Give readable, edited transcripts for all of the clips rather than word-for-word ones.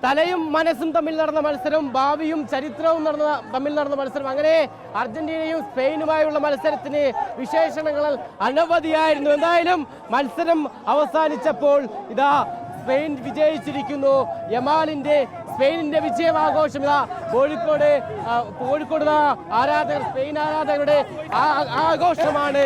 തലയും മനസ്സും തമ്മിൽ നടന്ന മത്സരം, ഭാവിയും ചരിത്രവും തമ്മിൽ നടന്ന മത്സരം, അങ്ങനെ അർജന്റീനയും സ്പെയിനുമായുള്ള മത്സരത്തിന് വിശേഷണങ്ങൾ അനവധിയായിരുന്നു. എന്തായാലും മത്സരം അവസാനിച്ചപ്പോൾ ഇതാ സ്പെയിൻ വിജയിച്ചിരിക്കുന്നു. യമാലിന്റെ സ്പെയിനിന്റെ വിജയമാഘോഷം ഇതാ കോഴിക്കോട് ആരാധകർ, സ്പെയിൻ ആരാധകരുടെ ആഘോഷമാണ്.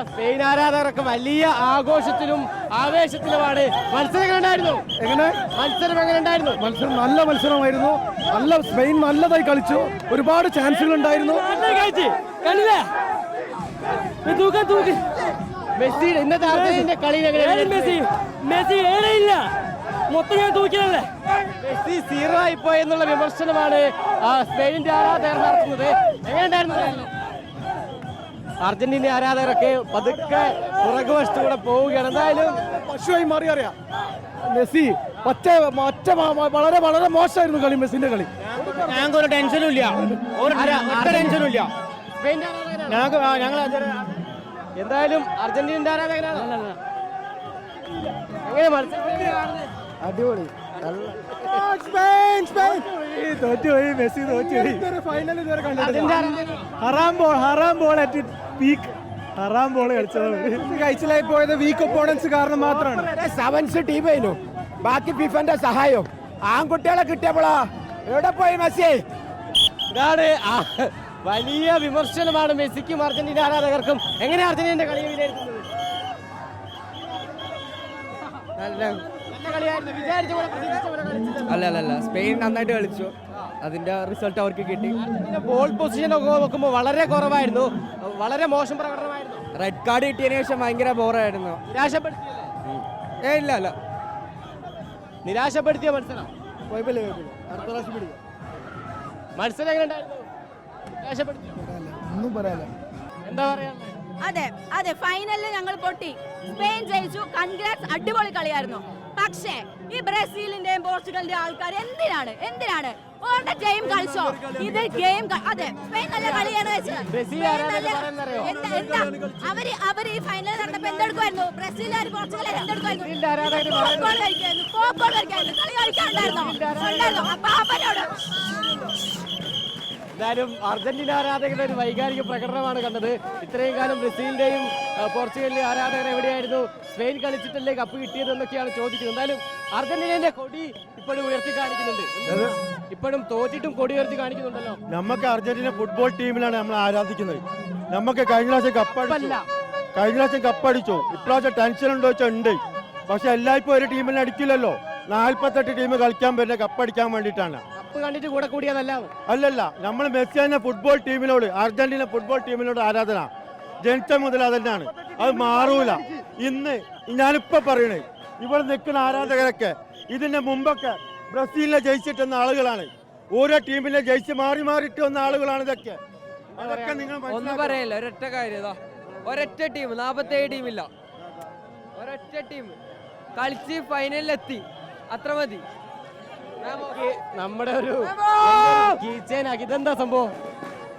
സ്പെയിൻ ആരാധകരൊക്കെ വലിയ ആഘോഷത്തിലും ആവേശത്തിലുമാണ്. മത്സരം ഉണ്ടായിരുന്നു. മത്സരം എങ്ങനെ ഉണ്ടായിരുന്നു? മത്സരം നല്ല മത്സരമായിരുന്നു. സ്പെയിൻ നല്ലതായി കളിച്ചു. ഒരുപാട് ചാൻസുകൾ ഉണ്ടായിരുന്നു. മെസ്സി ഇന്നത്തെ അർജന്റീനയുടെ കളി മെസ്സി ഏറെയില്ല, മൊത്തം ഞാൻ തൂക്കിയല്ലേ. മെസ്സി 0 ആയിപ്പോയി എന്നുള്ള വിമർശനമാണ് സ്പെയിനിന്റെ ആരാധകർ നടത്തുന്നത്. എങ്ങനെയുണ്ടായിരുന്നു? അർജന്റീന ആരാധകരൊക്കെ പതുക്കെ പുറകുവശത്തൂടെ പോവുകയാണ്. എന്തായാലും പശുവായി മാറി അറിയാം. മെസ്സി വളരെ വളരെ മോശമായിരുന്നു കളി, മെസ്സിന്റെ കളി. ഞങ്ങൾക്ക് ഒരു ടെൻഷനും ഇല്ല, ടെൻഷനും ഇല്ല. എന്തായാലും അർജന്റീനയുടെ ആരാധകരാണ്. എങ്ങനെ അടിപൊളി. തോറ്റുപോയി, മെസ്സി തോറ്റുപോയി. ഫൈനൽ ഇതുവരെ കണ്ടിട്ടില്ല. ഹറാം ബോൾ അറ്റ് പീക്ക്. ഹറാം ബോൾ കളിച്ചത് കഴിച്ചിലായി പോയത് വീക്ക് ഒപ്പോണൻസ് കാരണം മാത്രമാണ്. സെവൻസ് ടീമായിരുന്നു, ബാക്കി ഫിഫന്റെ സഹായം. ആൺകുട്ടികളെ കിട്ടിയപ്പോളാ എവിടെ പോയി മെസ്സി? ഇതാണ് വലിയ വിമർശനമാണ് മെസ്സിക്കും അർജന്റീന ആരാധകർക്കും. എങ്ങനെ അർജന്റീനയുടെ കളി വിലയിരുത്തുന്നത്? അല്ല, സ്പെയിൻ നന്നായിട്ട് കളിച്ചു. അതിന്റെ റിസൾട്ട് അവർക്ക് കിട്ടി. ബോൾ പൊസിഷൻ ഒക്കെ നോക്കുമ്പോൾ വളരെ കുറവായിരുന്നു, വളരെ മോശം പ്രകടനമായിരുന്നു. റെഡ് കാർഡ് കിട്ടിയതിനു ശേഷം ഭയങ്കര ബോറായിരുന്നു. നിരാശപ്പെടുത്തിയല്ലേ? ഇല്ല, നിരാശപ്പെടുത്തിയ മത്സരം. കുഴപ്പമില്ല, അടുത്ത പ്രാവശ്യം പിടിക്കും. മത്സരം എങ്ങനെ ഉണ്ടായിരുന്നു? ഒന്നും പറയാല്ല. എന്താ പറയാ? അതെ, ഫൈനലിൽ ഞങ്ങൾ പൊട്ടി, സ്പെയിൻ ജയിച്ചു. കൺഗ്രാറ്റ്സ്, അടിപൊളി കളിയായിരുന്നു. പക്ഷേ ഈ ബ്രസീലിന്റെയും പോർച്ചുഗലിന്റെയും ആൾക്കാർ എന്തിനാണ് ഓരോ ഗെയിം കളിച്ചോ? ഇത് ഗെയിം അതെ, സ്പെയിൻ നല്ല കളിയാണ് വെച്ചത്. അവര് ഈ ഫൈനൽ നടന്നപ്പോ എന്തെടുക്കുമായിരുന്നു? ബ്രസീലുകാർ പോർച്ചുഗൽ എന്തെടുക്കുമായിരുന്നു? കളി കളിക്കാനുണ്ടായിരുന്നോ? അപ്പൊ അവരോട് എന്തായാലും അർജന്റീന ആരാധകരുടെ ഒരു വൈകാരിക പ്രകടനമാണ് കണ്ടത്. ഇത്രയും കാലം ബ്രസീലിന്റെയും പോർച്ചുഗലിന്റെയും ആരാധകർ എവിടെയായിരുന്നു? സ്പെയിൻ കളിച്ചിട്ടല്ലേ കപ്പ് കിട്ടിയത് എന്നൊക്കെയാണ് ചോദിക്കുന്നത്. എന്തായാലും അർജന്റീനയുടെ കൊടി ഇപ്പോഴും ഉയർത്തി കാണിക്കുന്നുണ്ട്. ഇപ്പോഴും തോറ്റിട്ടും കൊടി ഉയർത്തി കാണിക്കുന്നുണ്ടല്ലോ. നമുക്ക് അർജന്റീന ഫുട്ബോൾ ടീമിലാണ് നമ്മൾ ആരാധിക്കുന്നത്. നമുക്ക് കഴിഞ്ഞ പ്രാവശ്യം കപ്പടിച്ചു. ഇപ്രാവശ്യം ടെൻഷൻ ഉണ്ടോ വെച്ചാൽ ഉണ്ട്. പക്ഷെ എല്ലായ്പ്പോഴും ഒരു ടീമിനെ അടിക്കില്ലല്ലോ. 48 ടീം കളിക്കാൻ പറ്റില്ല, കപ്പടിക്കാൻ വേണ്ടിയിട്ടാണ്. കണ്ടിട്ട് കൂടെ കൂടിയതല്ല. അല്ലല്ല, നമ്മൾ മെസ്സിന്റെ ഫുട്ബോൾ ടീമിനോട്, അർജന്റീന ഫുട്ബോൾ ടീമിനോട് ആരാധന ജനിച്ച മുതൽ അതന്നെയാണ്. അത് മാറൂല. ഇന്ന് ഞാനിപ്പോ പറയണേ, ഇവിടെ നിൽക്കുന്ന ആരാധകരൊക്കെ ഇതിന്റെ മുമ്പൊക്കെ ബ്രസീലിനെ ജയിച്ചിട്ടുന്ന ആളുകളാണ്. ഓരോ ടീമിനെ ജയിച്ച് മാറിയിട്ട് വന്ന ആളുകളാണ് ഇതൊക്കെ. അതൊക്കെ നിങ്ങൾ ഒന്നും പറയല്ല. ഒരൊറ്റ കാര്യം, ഒരൊറ്റ ടീം, 47 ടീമില്ല, ഒരൊറ്റ ടീം കളിച്ച് ഫൈനലിലെത്തി, അത്ര മതി. നമ്മുടെ ഒരു കീച്ചേനാക്കി. ഇതെന്താ സംഭവം?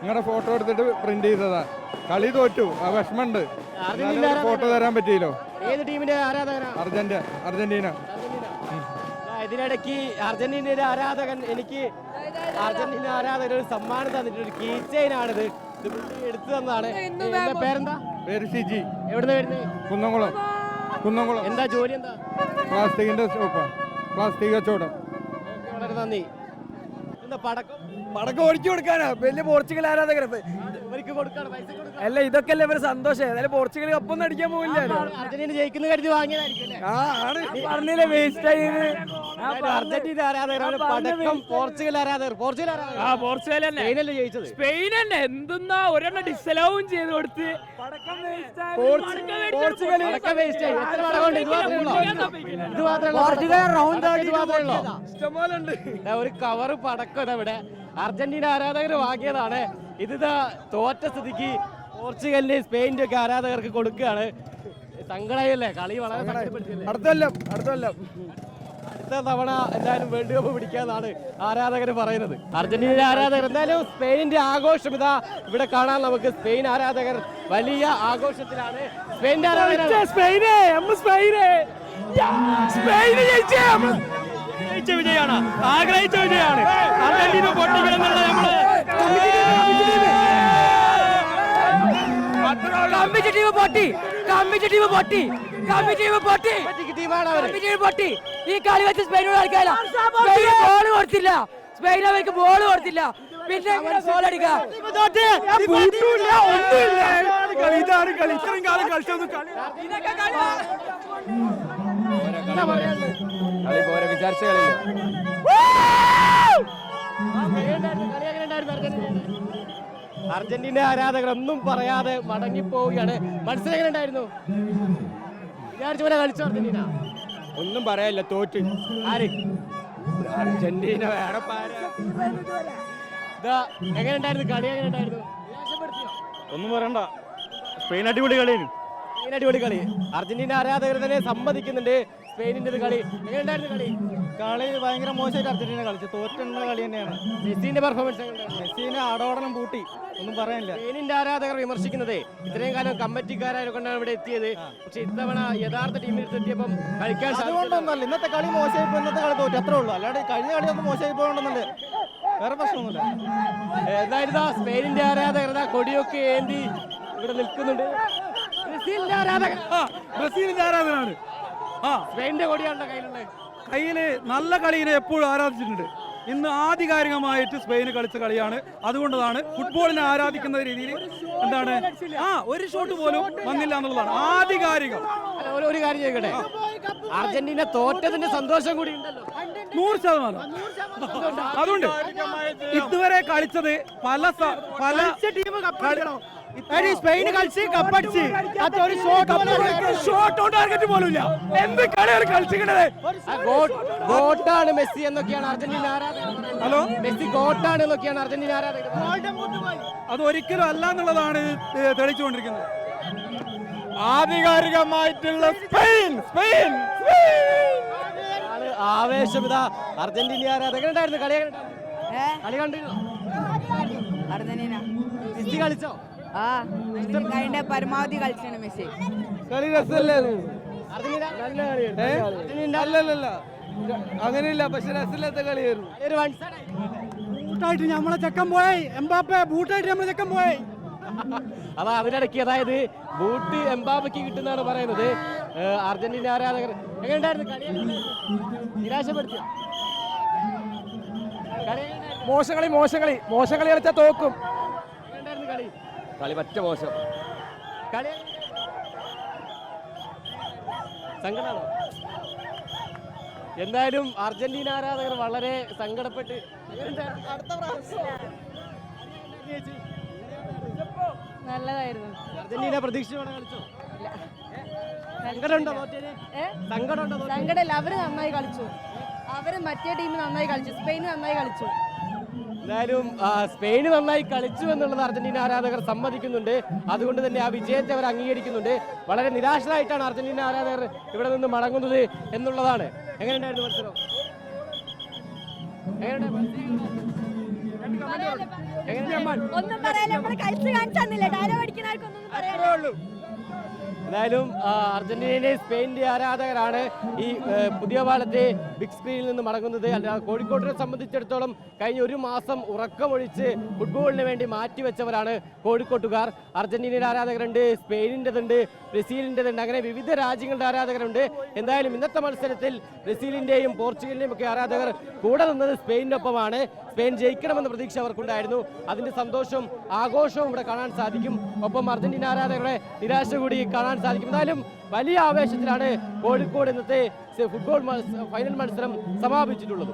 നിങ്ങളുടെ ഫോട്ടോ എടുത്തിട്ട് പ്രിന്റ് ചെയ്തതാ. കളി തോറ്റു, ആ വിഷമമുണ്ട്. ഫോട്ടോ തരാൻ പറ്റിയല്ലോ. ഏത് ടീമിന്റെ ആരാധകനാ? അർജന്റീന. ഇതിനിടയ്ക്ക് അർജന്റീനയുടെ ആരാധകൻ എനിക്ക് അർജന്റീന ആരാധകർ ഒരു സമ്മാനം തന്നിട്ടുണ്ട്. ഒരു കീച്ചൈനാണിത്. ഇത് എടുത്തു തന്നതാണ്. പേരെന്താ? പേര് സിജി. എവിടുന്ന് വരുന്നത്? കുന്നംകുളം. എന്താ ജോലി? എന്താ? പ്ലാസ്റ്റിക്കിന്റെ ഷോപ്പാ, പ്ലാസ്റ്റിക് കച്ചവടം. വളരെ നന്ദി. എന്താ പടക്കം ഓടിച്ചു കൊടുക്കാനാ വലിയ പോർച്ചുഗൽ ആരാധകർ? അല്ല, ഇതൊക്കെ അല്ലേ ഇവര് സന്തോഷം. ഏതായാലും പോർച്ചുഗൽ കപ്പൊന്നും അടിക്കാൻ പോകില്ല. അർജന്റീന ജയിക്കുന്ന കരുതി വാങ്ങിയതായിരിക്കും. പറഞ്ഞില്ലേ വേസ്റ്റ് ആയി. അർജന്റീന ആരാധകരാണ് പടക്കം. പോർച്ചുഗൽ ആരാധകർ പോർച്ചുഗൽ തന്നെ ജയിച്ചത്. സ്പെയിൻ തന്നെ എന്തെന്നാ ഒരെണ്ണം ഡിസലവും ചെയ്ത് കൊടുത്ത് ഒരു കവർ പടക്കം ഇവിടെ അർജന്റീന ആരാധകർ വാങ്ങിയതാണ്. ഇത് തോറ്റ സ്ഥിതിക്ക് പോർച്ചുഗലിന്റെ സ്പെയിനിന്റെ ഒക്കെ ആരാധകർക്ക് കൊടുക്കുകയാണ്. സങ്കടമല്ലേ? കളി വളരെ അടുത്ത കൊല്ലം അടുത്ത തവണ എന്തായാലും വേൾഡ് കപ്പ് പിടിക്കാന്നാണ് ആരാധകർ പറയുന്നത്. അർജന്റീന ആരാധകർ എന്തായാലും സ്പെയിനിന്റെ ആഘോഷം ഇതാ ഇവിടെ കാണാൻ നമുക്ക്. സ്പെയിൻ ആരാധകർ വലിയ ആഘോഷത്തിലാണ്. സ്പെയിനിന്റെ ആരാധകർ ജയിച്ച വിജയമാണ്, ആഗ്രഹിച്ച വിജയമാണ്. അർജന്റീന പൊട്ടിക്കണമെന്നുള്ള ഈ കളി വെച്ച് സ്പെയിനോട് കളിക്കാനില്ല. ബോൾ കൊടുത്തില്ല, സ്പെയിൻ അവർക്ക് ബോൾ കൊടുത്തില്ല. പിന്നെ ഗോൾ അടിക്കാം. കളി പോരെ വിചാരിച്ച അർജന്റീന ആരാധകർ ഒന്നും പറയാതെ മടങ്ങിപ്പോവുകയാണ്. മത്സരം എങ്ങനെ ഉണ്ടായിരുന്നു? വിചാരിച്ച പോലെ കളിച്ചു അർജന്റീന? ഒന്നും പറയാനില്ല, തോറ്റ്. ആര്? അർജന്റീന വേറെ ഇതാ എങ്ങനെ ഉണ്ടായിരുന്നു കളി? എങ്ങനെ ഉണ്ടായിരുന്നു? നിരാശപ്പെടുത്തിയോ? ഒന്നും പറയണ്ട, സ്പെയിൻ അടിപൊളി കളിയാണ്. സ്പെയിൻ അടിപൊളി കളി. അർജന്റീന ആരാധകർ തന്നെ സമ്മതിക്കുന്നുണ്ട് സ്പെയിനിന്റെ കളി. എങ്ങനെ ഉണ്ടായിരുന്നു കളി? കളി ഭയങ്കര മോശമായിട്ട് അർജന്റീന കളിച്ചു. തോറ്റുള്ള കളി തന്നെയാണ്. മെസ്സിന്റെ പെർഫോമൻസ് മെസ്സിനെ ആടോടണം പൂട്ടി, ഒന്നും പറയാനില്ല. സ്പെയിനിന്റെ ആരാധകർ വിമർശിക്കുന്നത് ഇത്രയും കാലം കമ്മിറ്റിക്കാരെ കൊണ്ടാണ് ഇവിടെ എത്തിയത്. പക്ഷെ ഇത്തവണ യഥാർത്ഥ ടീമിൽ എത്തിയപ്പം കളിക്കാൻ അതുകൊണ്ടൊന്നല്ല, ഇന്നത്തെ കളി മോശമായിപ്പോ ഇന്നത്തെ കളി തോറ്റു, അത്രേ ഉള്ളൂ. അല്ലാണ്ട് കഴിഞ്ഞ കളിയൊന്നും മോശമായി പോകണമെന്നല്ലേ, വേറെ പ്രശ്നമൊന്നുമില്ല. എന്തായിരുന്നു സ്പെയിനിന്റെ ആരാധകർ കൊടിയൊക്കെ ഏന്തി ഇവിടെ നിൽക്കുന്നുണ്ട്. ബ്രസീലിന്റെ ആരാധകർ ബ്രസീലിന്റെ ആരാധനാണ്. സ്പെയിനിന്റെ കൊടിയാണല്ലോ കയ്യിലുള്ളത്. കയ്യില് നല്ല കളിയെ എപ്പോഴും ആരാധിച്ചിട്ടുണ്ട്. ഇന്ന് ആധികാരികമായിട്ട് സ്പെയിന് കളിച്ച കളിയാണ്. അതുകൊണ്ടാണ് ഫുട്ബോളിനെ ആരാധിക്കുന്ന രീതിയിൽ എന്താണ് ഒരു ഷോട്ട് പോലും വന്നില്ല എന്നുള്ളതാണ് ആധികാരികം. ഒരു കാര്യം ചോദിക്കട്ടെ, അർജന്റീന തോറ്റതിന്റെ സന്തോഷം കൂടി ഉണ്ടല്ലോ. 100%. അതുകൊണ്ട് ഇതുവരെ കളിച്ചത് പല സ്പെയിൻ കളിച്ച് കപ്പടിച്ച് ഒരു ഷോട്ട് ടാർഗറ്റ് പോലും ഇല്ല. എന്ത് കളിയാണ് കളിച്ചിരിക്കുന്നത്? ഗോട്ടാണ് മെസ്സി എന്നൊക്കെയാണ് അർജന്റീന ആരാധകർ. ഹലോ, മെസ്സി ഗോട്ടാണ് എന്നൊക്കെയാണ് അർജന്റീന ആരാധകർ. അത് ഒരിക്കലും അല്ല എന്നുള്ളതാണ് തെളിയിച്ചുകൊണ്ടിരിക്കുന്നത്. ആധികാരികമായിട്ടുള്ള സ്പെയിൻ ആവേശം. ഇതാ അർജന്റീന ആരാധകർ ഉണ്ടായിരുന്നു. കളി കണ്ടിരുന്നോ? അർജന്റീന മെസ്സി കളിച്ചോ? കഴിഞ്ഞ പരമാവധി കളിച്ചാണ് മെസ്സി. കളി രസമല്ലായിരുന്നു. അർജന്റീന അല്ലല്ല, അങ്ങനെയില്ല, പക്ഷെ രസമില്ലാത്ത കളിയായിരുന്നു. ബൂട്ടായിട്ട് നമ്മളെ ചെക്കൻ പോയി, എംബാപ്പെ ബൂട്ടായിട്ട് നമ്മളെ ചെക്കൻ പോയി. അതാ അതിനിടയ്ക്ക് അതായത് ബൂട്ട് എംബാപ്പയ്ക്ക് കിട്ടുന്നതാണ് പറയുന്നത്. അർജന്റീന ആരാധകർ എങ്ങനെ ഉണ്ടായിരുന്നു കളി? നിരാശപ്പെടുത്തിയോ? മോശം കളി കളിച്ചാൽ തോക്കും. കളി പറ്റ മോശം. കളി സങ്കടമാണോ? എന്തായാലും അർജന്റീന ആരാധകർ വളരെ സങ്കടപ്പെട്ട് നല്ലതായിരുന്നു. അർജന്റീന പ്രതീക്ഷിച്ചോടെ കളിച്ചോ? സങ്കടമുണ്ടോ? സങ്കടമില്ല, അവര് നന്നായി കളിച്ചു. അവര് മറ്റേ ടീം നന്നായി കളിച്ചു, സ്പെയിൻ നന്നായി കളിച്ചു. എന്തായാലും സ്പെയിന് നന്നായി കളിച്ചു എന്നുള്ളത് അർജന്റീന ആരാധകർ സമ്മതിക്കുന്നുണ്ട്. അതുകൊണ്ട് തന്നെ ആ വിജയത്തെ അവർ അംഗീകരിക്കുന്നുണ്ട്. വളരെ നിരാശരായിട്ടാണ് അർജന്റീന ആരാധകർ ഇവിടെ നിന്ന് മടങ്ങുന്നത് എന്നുള്ളതാണ്. എങ്ങനെയുണ്ടായിരുന്നു മത്സരം? ഒന്നും പറയാനില്ല, കളിച്ചു കാണിച്ചെന്നില്ല. ഡയലോഗ് അടിക്കുന്നവർക്കൊന്നും പറയാനുള്ളൂ. എന്തായാലും അർജന്റീനയുടെ സ്പെയിനിന്റെ ആരാധകരാണ് ഈ പുതിയ പാലത്തെ ബിഗ് സ്ക്രീനിൽ നിന്ന് മടങ്ങുന്നത്. അല്ല, കോഴിക്കോടിനെ സംബന്ധിച്ചിടത്തോളം കഴിഞ്ഞ ഒരു മാസം ഉറക്കമൊഴിച്ച് ഫുട്ബോളിന് വേണ്ടി മാറ്റിവെച്ചവരാണ് കോഴിക്കോട്ടുകാർ. അർജന്റീനയുടെ ആരാധകരുണ്ട്, സ്പെയിനിൻ്റെതുണ്ട്, ബ്രസീലിൻ്റെതുണ്ട്, അങ്ങനെ വിവിധ രാജ്യങ്ങളുടെ ആരാധകരുണ്ട്. എന്തായാലും ഇന്നത്തെ മത്സരത്തിൽ ബ്രസീലിൻ്റെയും പോർച്ചുഗലിൻ്റെയും ഒക്കെ ആരാധകർ കൂടെ നിന്നത് സ്പെയിനിനൊപ്പമാണ്. സ്പെയിൻ ജയിക്കണമെന്ന പ്രതീക്ഷ അവർക്കുണ്ടായിരുന്നു. അതിന്റെ സന്തോഷവും ആഘോഷവും ഇവിടെ കാണാൻ സാധിക്കും. ഒപ്പം അർജന്റീന ആരാധകരുടെ നിരാശ കൂടി കാണാൻ സാധിക്കും. എന്തായാലും വലിയ ആവേശത്തിലാണ് കോഴിക്കോട് ഇന്നത്തെ ഫുട്ബോൾ ഫൈനൽ മത്സരം സമാപിച്ചിട്ടുള്ളത്.